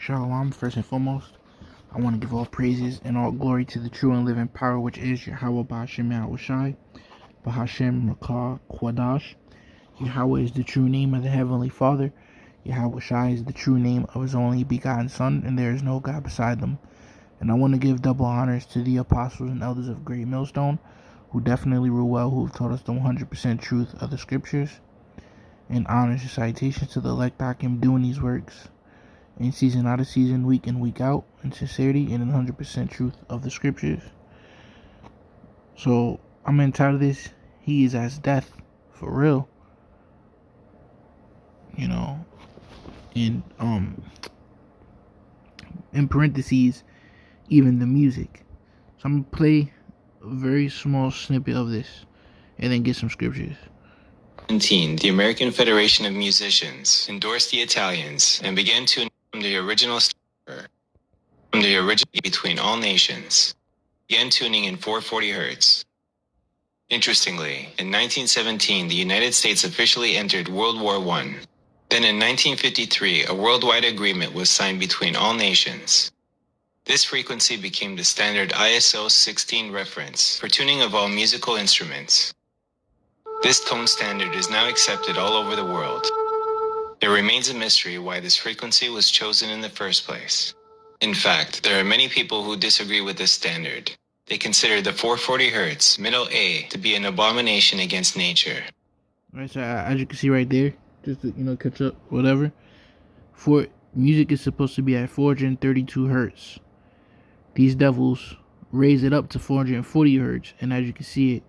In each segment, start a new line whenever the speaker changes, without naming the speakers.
Shalom, first and foremost, I want to give all praises and all glory to the true and living power which is Yahweh Ba'ashem Yahushai, Bahashem Rakah Kwadash. Yahweh is the true name of the Heavenly Father. Yahushai is the true name of His only begotten Son, and there is no God beside them. And I want to give double honors to the apostles and elders of Great Millstone, who definitely rule well, who have taught us the 100% truth of the Scriptures, and honors and citations to the elect Hakim doing these works in season, out of season, week in, week out, in sincerity and in 100% truth of the Scriptures. So I'm entitled this. He is as death, for real. You know, in parentheses, even the music. So I'm gonna play a very small snippet of this, and then get some scriptures.
17, the American Federation of Musicians endorsed the Italians and began to from the original between all nations, began tuning in 440 Hz. Interestingly, in 1917, the United States officially entered World War I. Then in 1953, a worldwide agreement was signed between all nations. This frequency became the standard ISO 16 reference for tuning of all musical instruments. This tone standard is now accepted all over the world. It remains a mystery why this frequency was chosen in the first place. In fact, there are many people who disagree with this standard. They consider the 440 Hz middle A to be an abomination against nature.
Alright, so as you can see right there, just to, catch up, whatever. For music is supposed to be at 432 Hz. These devils raise it up to 440 Hz, and as you can see it,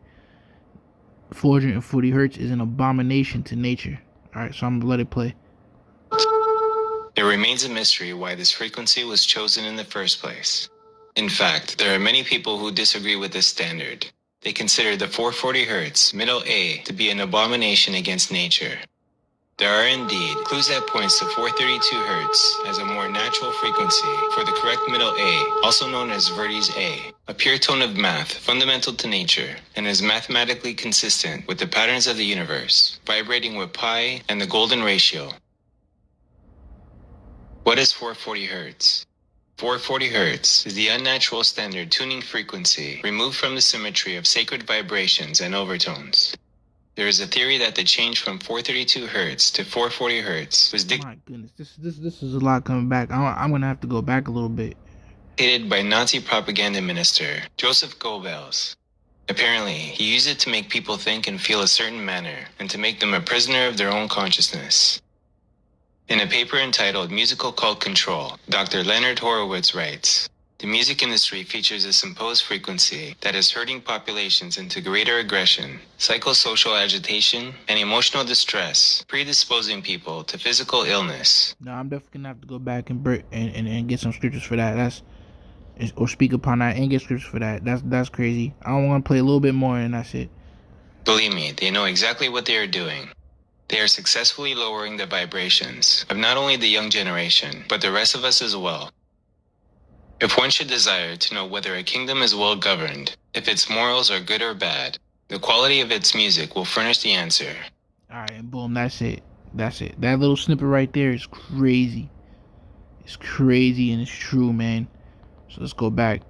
440 Hz is an abomination to nature. Alright, so I'm gonna let it play.
It remains a mystery why this frequency was chosen in the first place. In fact, there are many people who disagree with this standard. They consider the 440 Hz middle A to be an abomination against nature. There are indeed clues that points to 432 Hz as a more natural frequency for the correct middle A, also known as Verdes A, a pure tone of math fundamental to nature and is mathematically consistent with the patterns of the universe, vibrating with pi and the golden ratio. What is 440 Hz? 440 Hz is the unnatural standard tuning frequency removed from the symmetry of sacred vibrations and overtones. There is a theory that the change from 432 Hz to 440 Hz was
my goodness, this is a lot coming back. I'm gonna have to go back a little bit.
Dictated by Nazi propaganda minister Joseph Goebbels. Apparently, he used it to make people think and feel a certain manner and to make them a prisoner of their own consciousness. In a paper entitled Musical Cult Control, Dr. Leonard Horowitz writes, the music industry features a imposed frequency that is herding populations into greater aggression, psychosocial agitation, and emotional distress, predisposing people to physical illness.
No, I'm definitely gonna have to go back and get some scriptures for that. Or speak upon that and get scriptures for that. That's crazy. I don't want to play a little bit more and that's it.
Believe me, they know exactly what they are doing. They are successfully lowering the vibrations of not only the young generation, but the rest of us as well. If one should desire to know whether a kingdom is well governed, if its morals are good or bad, the quality of its music will furnish the answer.
Alright, and boom, that's it. That little snippet right there is crazy. It's crazy and it's true, man. So let's go back.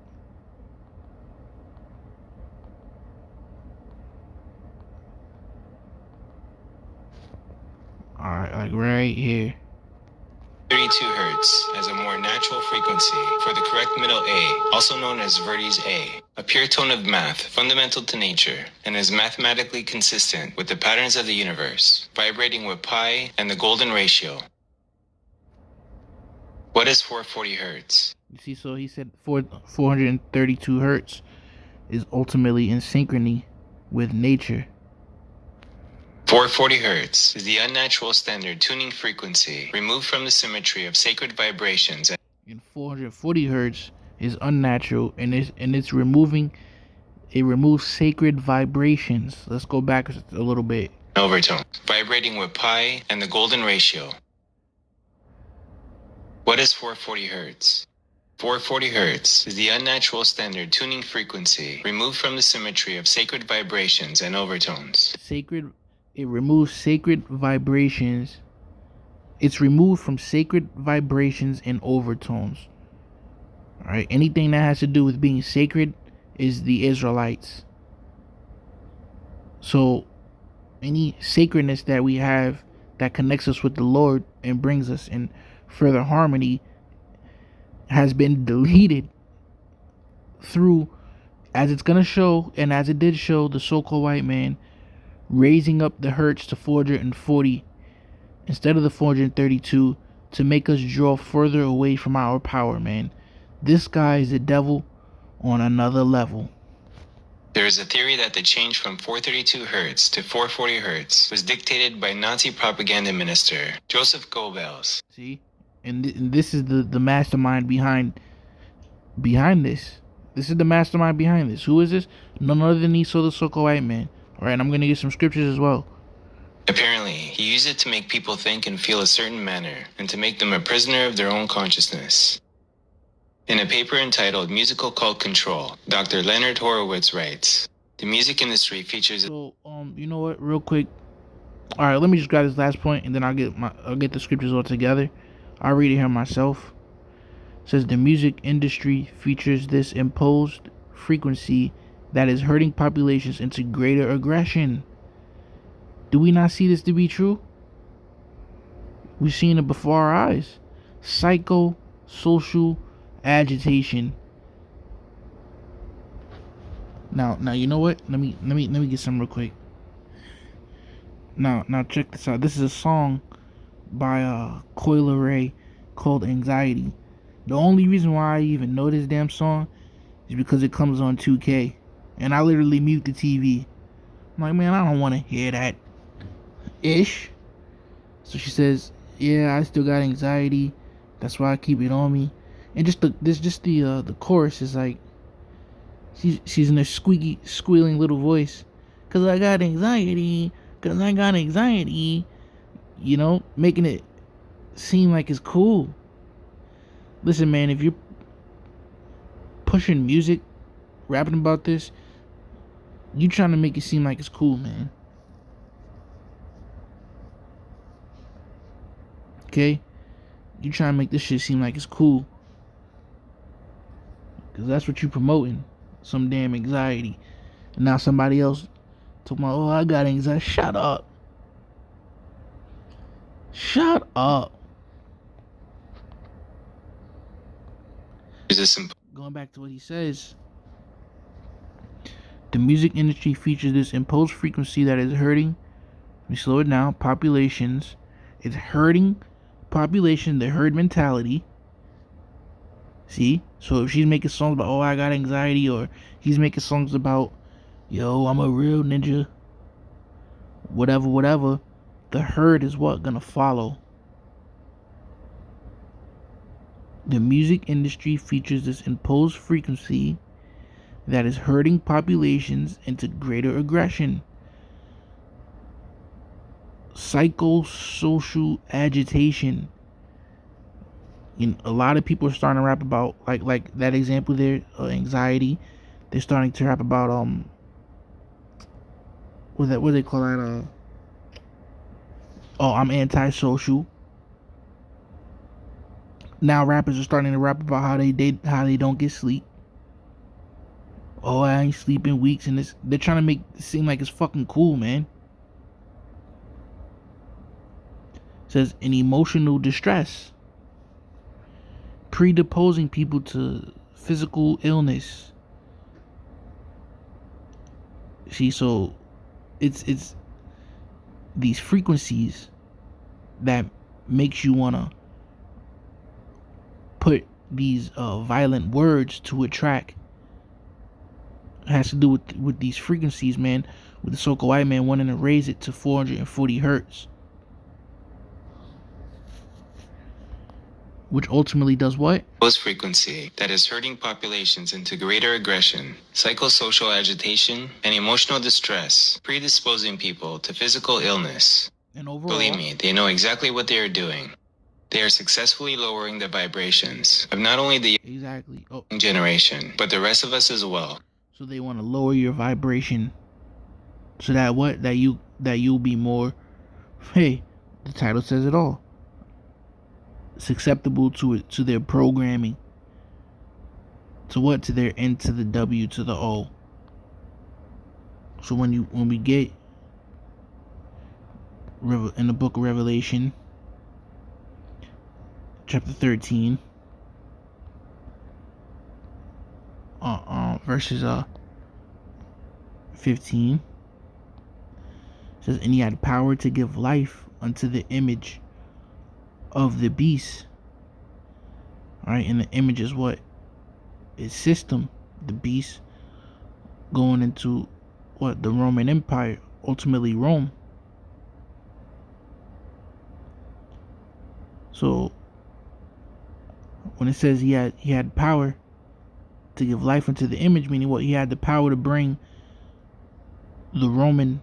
Alright, like right here.
32 Hz as a more natural frequency for the correct middle A, also known as Verdes A, a pure tone of math fundamental to nature and is mathematically consistent with the patterns of the universe, vibrating with pi and the golden ratio. What is 440 Hz?
You see, so he said 432 Hz is ultimately in synchrony with nature.
440 Hz is the unnatural standard tuning frequency removed from the symmetry of sacred vibrations.
And 440 Hz is unnatural and it removes sacred vibrations. Let's go back a little bit.
Overtone, vibrating with pi and the golden ratio. What is 440 Hz? 440 Hz is the unnatural standard tuning frequency removed from the symmetry of sacred vibrations and overtones.
It removes sacred vibrations It's removed from sacred vibrations and overtones. All right, anything that has to do with being sacred is the Israelites. So any sacredness that we have that connects us with the Lord and brings us in further harmony has been deleted through, as it's going to show, and as it did show, the so-called white man raising up the hertz to 440 instead of the 432 to make us draw further away from our power, man. This guy is the devil on another level.
There is a theory that the change from 432 Hz to 440 Hz was dictated by Nazi propaganda minister Joseph Goebbels.
See? And this is the mastermind behind this. This is the mastermind behind this. Who is this? None other than Esau, the so-called white man. Alright, I'm going to get some scriptures as well.
Apparently, he used it to make people think and feel a certain manner, and to make them a prisoner of their own consciousness. In a paper entitled Musical Cult Control, Dr. Leonard Horowitz writes, the music industry features...
So, you know what, real quick. Alright, let me just grab this last point, and then I'll get the scriptures all together. I'll read it here myself. It says, the music industry features this imposed frequency that is hurting populations into greater aggression. Do we not see this to be true? We've seen it before our eyes. Psychosocial agitation. Now you know what? Let me get some real quick. Now check this out. This is a song by Coi Leray called Anxiety. The only reason why I even know this damn song is because it comes on 2K, and I literally mute the TV. I'm like, man, I don't want to hear that ish. So she says, yeah, I still got anxiety, that's why I keep it on me. And the chorus is like, she's in a squealing little voice, cause I got anxiety, you know, making it seem like it's cool. Listen, man, if you're pushing music, rapping about this, you trying to make it seem like it's cool, man. Okay? You trying to make this shit seem like it's cool. Because that's what you promoting. Some damn anxiety. And now somebody else talking about, oh, I got anxiety. Shut up. Shut up. Going back to what he says. The music industry features this imposed frequency that is hurting. Let me slow it down. Populations. It's hurting population, the herd mentality. See? So if she's making songs about, oh, I got anxiety, or he's making songs about, yo, I'm a real ninja, whatever, the herd is what gonna follow. The music industry features this imposed frequency that is hurting populations into greater aggression. Psychosocial agitation. And a lot of people are starting to rap about, like that example there, anxiety. They're starting to rap about what do they call that? I'm antisocial. Now rappers are starting to rap about how they don't get sleep. Oh, I ain't sleeping weeks, and this. They're trying to make it seem like it's fucking cool, man. It says an emotional distress, predisposing people to physical illness. See, so it's these frequencies that makes you wanna put these violent words to a track. It has to do with these frequencies, man. With the so-called white man wanting to raise it to 440 hertz, which ultimately does what?
Frequency that is hurting populations into greater aggression, psychosocial agitation, and emotional distress, predisposing people to physical illness.
And overall,
believe me, they know exactly what they are doing. They are successfully lowering the vibrations of not only the young generation, but the rest of us as well.
So they want to lower your vibration, so that you'll be more. Hey, the title says it all. susceptible to it, to their programming. To what? To their N to the W to the O. So when we get in the book of Revelation, chapter 13, verses 15, it says, and he had power to give life unto the image of the beast. All right, and the image is what? Is system. The beast going into what? The Roman Empire, ultimately Rome. So when it says he had power to give life unto the image, meaning what? He had the power to bring the Roman,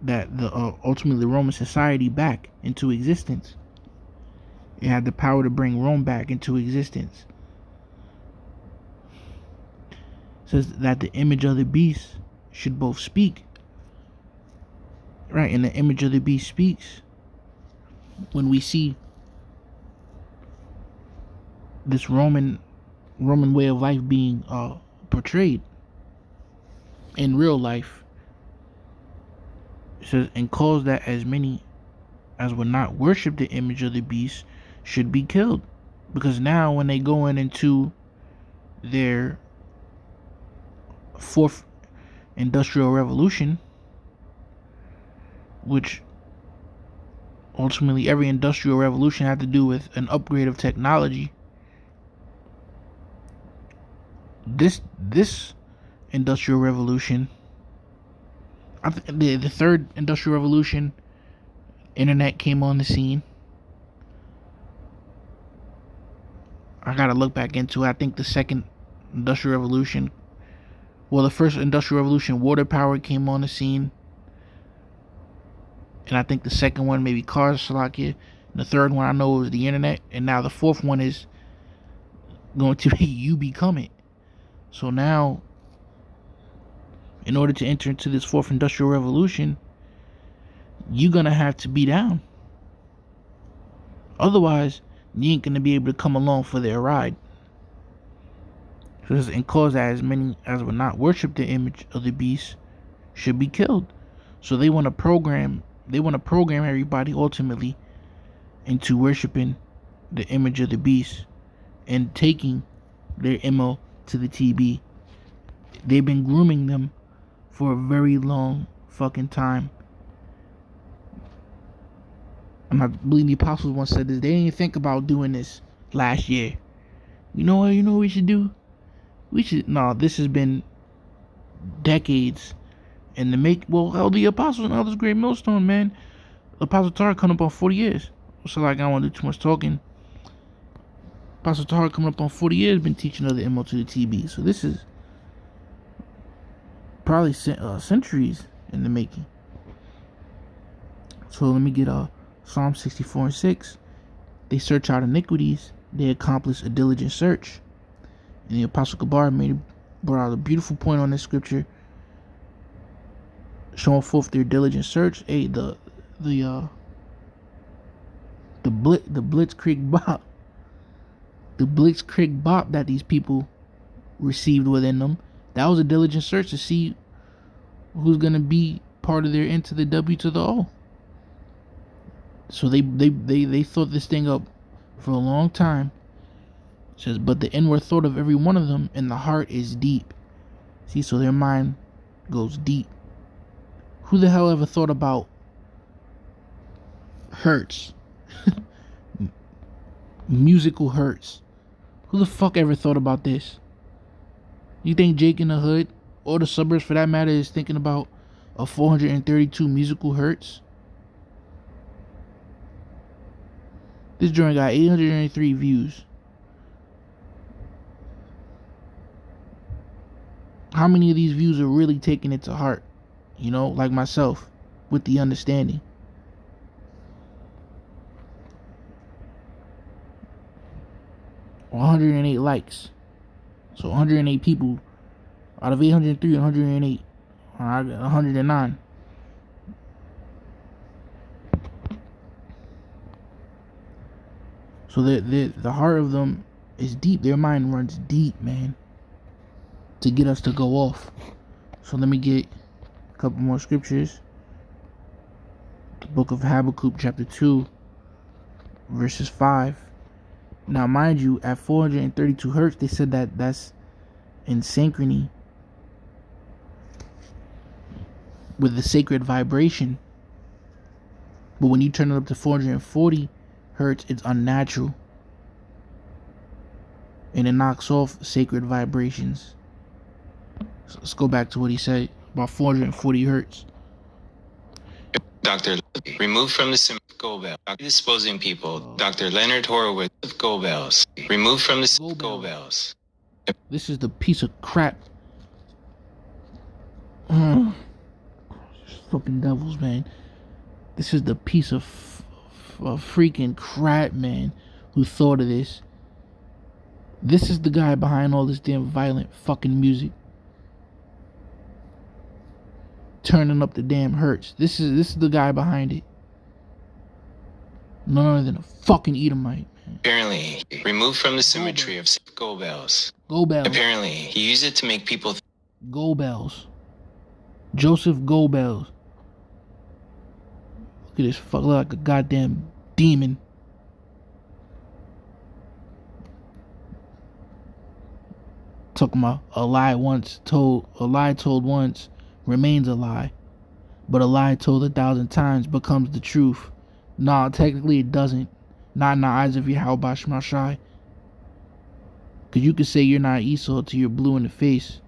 ultimately the Roman society back into existence. It had the power to bring Rome back into existence. It says that the image of the beast should both speak. Right, and the image of the beast speaks. When we see this Roman way of life being portrayed in real life, it says, and calls that as many as would not worship the image of the beast should be killed. Because now when they go into their fourth industrial revolution, which ultimately every industrial revolution had to do with an upgrade of technology, this industrial revolution, the third industrial revolution, internet came on the scene. I gotta look back into it. I think the second industrial revolution, well, the first industrial revolution, water power came on the scene, and I think the second one, maybe cars, Slovakia. The third one I know was the internet, and now the fourth one is going to be you become it. So now, in order to enter into this fourth industrial revolution, you're gonna have to be down. Otherwise, you ain't gonna be able to come along for their ride. And cause that as many as would not worship the image of the beast should be killed. So they want to program everybody ultimately into worshiping the image of the beast and taking their MO to the TB. They've been grooming them for a very long fucking time. And I believe the apostles once said this. They didn't even think about doing this last year. You know what we should do? This has been decades in the make. Well, hell, the apostles and others, great millstone, man. Apostle Tara coming up on 40 years. So like, I don't want to do too much talking. Apostle Tara coming up on 40 years, been teaching other MO to the TB. So this is probably centuries in the making. So let me get Psalm 64:6. They search out iniquities, they accomplish a diligent search. And the Apostle Gabar brought out a beautiful point on this scripture, showing forth their diligent search. Hey, the Blitzkrieg Bop, that these people received within them, that was a diligent search to see who's gonna be part of their N to the W to the O. So they thought this thing up for a long time. It says, but the inward thought of every one of them in the heart is deep. See, so their mind goes deep. Who the hell ever thought about Hertz? Musical Hertz. Who the fuck ever thought about this? You think Jake in the Hood, or the suburbs for that matter, is thinking about a 432 musical Hertz? This joint got 803 views. How many of these views are really taking it to heart? You know, like myself, with the understanding. $108 likes. So 108 people out of 803, 108, 109. So the heart of them is deep. Their mind runs deep, man, to get us to go off. So let me get a couple more scriptures. The book of Habakkuk, chapter 2, verses 5. Now, mind you, at 432 hertz, they said that that's in synchrony with the sacred vibration. But when you turn it up to 440 hertz, it's unnatural. And it knocks off sacred vibrations. So let's go back to what he said about 440 hertz.
Dr. Removed from the Go Bell. Disposing people. Dr. Leonard Horowitz of Go Bells. Removed from the Go Bells.
This is the piece of crap. Fucking devils, man. This is the piece of freaking crap, man, who thought of this. This is the guy behind all this damn violent fucking music. Turning up the damn hertz. This is the guy behind it. None other than a fucking Edomite, man.
Apparently, removed from the symmetry of Go Bells.
Go Bells.
Apparently, he used it to make people
Go Bells. Joseph Go Bells. Look at this fuck, like a goddamn demon. Talking about a lie told once remains a lie, but a lie told 1,000 times becomes the truth. Nah, technically it doesn't. Not in the eyes of Yahweh Shai. Cause you could say you're not Esau till you're blue in the face.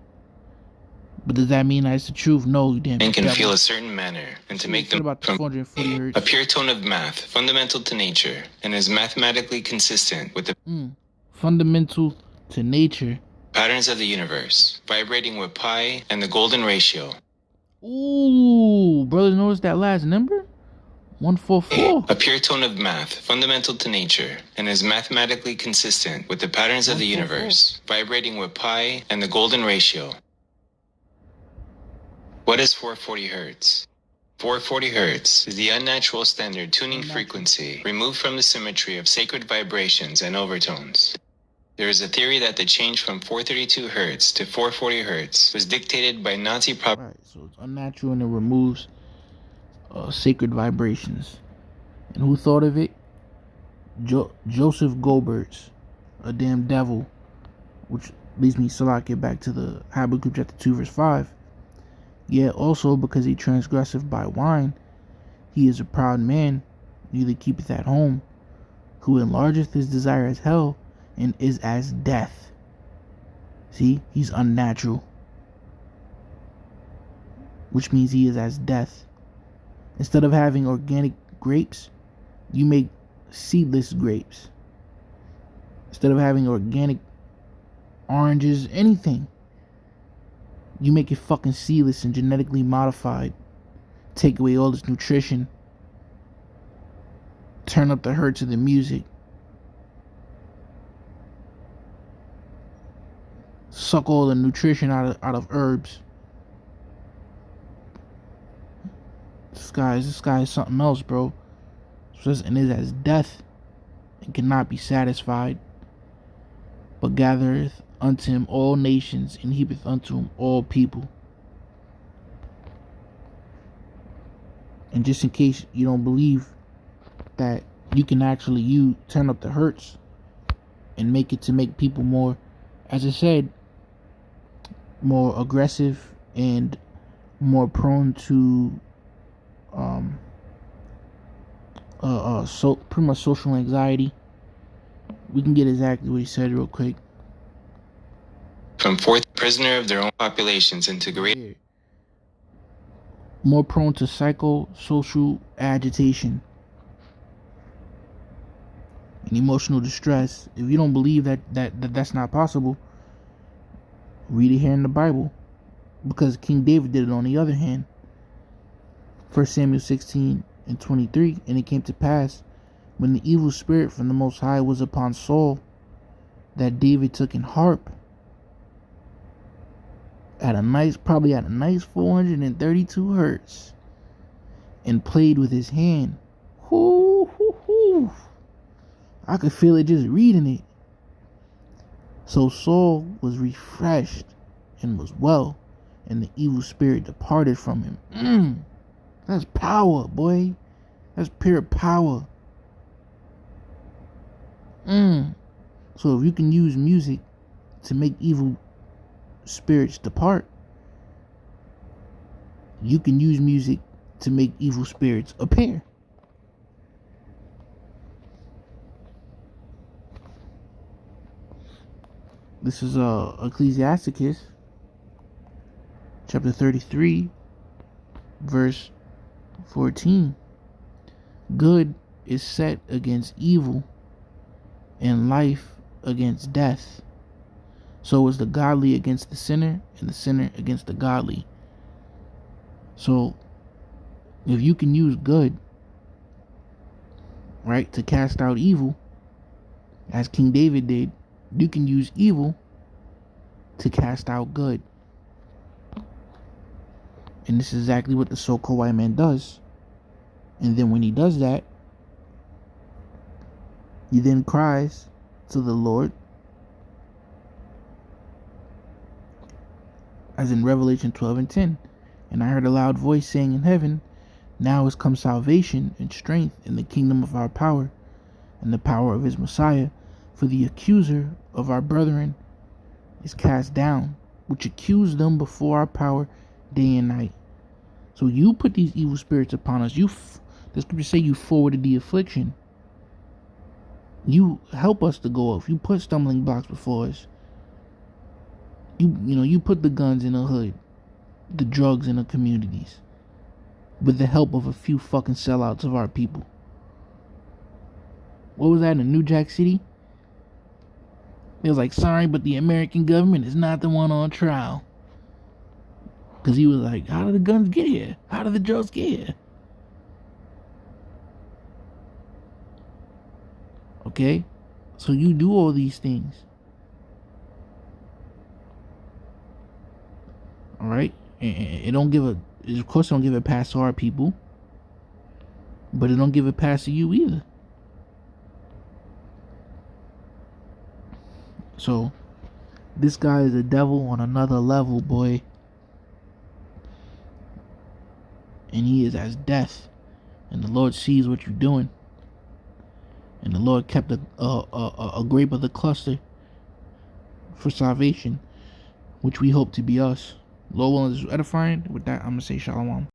But does that mean that's the truth? No, you damn.
And can feel a certain manner, and to make them
about 440 hertz.
A pure tone of math, fundamental to nature, and is mathematically consistent with the
fundamental to nature.
Patterns of the universe, vibrating with pi and the golden ratio.
Ooh, brothers, notice that last number? 144.
A pure tone of math, fundamental to nature, and is mathematically consistent with the patterns of the universe, vibrating with pi and the golden ratio. What is 440 hertz? 440 hertz is the unnatural standard tuning frequency removed from the symmetry of sacred vibrations and overtones. There is a theory that the change from 432 hertz to 440 hertz was dictated by Nazi
Right, so it's unnatural and it removes sacred vibrations. And who thought of it? Joseph Goebbels, a damn devil, which leads me to back to the Habakkuk chapter 2 verse 5. Yet also because he transgresseth by wine, he is a proud man, neither keepeth at home, who enlargeth his desire as hell, and is as death. See, he's unnatural, which means he is as death. Instead of having organic grapes, you make seedless grapes. Instead of having organic oranges, anything, you make it fucking seedless and genetically modified. Take away all this nutrition. Turn up the hertz of the music. Suck all the nutrition out of herbs. This guy is something else, bro. And is as death, and cannot be satisfied, but gathereth unto him all nations, and heapeth unto him all people. And just in case you don't believe that you can actually turn up the hertz and make it to make people more, as I said, more aggressive and more prone to pretty much social anxiety. We can get exactly what he said real quick.
From fourth prisoner of their own populations into great.
More prone to psychosocial agitation and emotional distress. If you don't believe that's not possible, read it here in the Bible, because King David did it on the other hand. 1 Samuel 16:23, and it came to pass, when the evil spirit from the Most High was upon Saul, that David took an harp probably at a nice 432 hertz, and played with his hand. I could feel it just reading it. So Saul was refreshed and was well, and the evil spirit departed from him. That's power, boy. That's pure power. So if you can use music to make evil spirits depart, you can use music to make evil spirits appear. This is Ecclesiasticus chapter 33 verse 14. Good is set against evil, and life against death. So is the godly against the sinner, and the sinner against the godly. So if you can use good, right, to cast out evil, as King David did, you can use evil to cast out good. And this is exactly what the so-called white man does. And then when he does that, he then cries to the Lord, as in Revelation 12:10. And I heard a loud voice saying in heaven, now has come salvation and strength in the kingdom of our power and the power of his Messiah. For the accuser of our brethren is cast down, which accused them before our power day and night. So you put these evil spirits upon us. The scripture say you forwarded the affliction. You help us to go off. You put stumbling blocks before us. You put the guns in the hood, the drugs in the communities, with the help of a few fucking sellouts of our people. What was that in New Jack City? It was like, sorry, but the American government is not the one on trial. Because he was like, how did the guns get here? How did the drugs get here? Okay? So you do all these things. Alright? It don't give of course it don't give a pass to our people. But it don't give a pass to you either. So this guy is a devil on another level, boy. And he is as death. And the Lord sees what you're doing. And the Lord kept a grape of the cluster for salvation, which we hope to be us. Lord willing, is edifying. With that, I'm going to say shalom.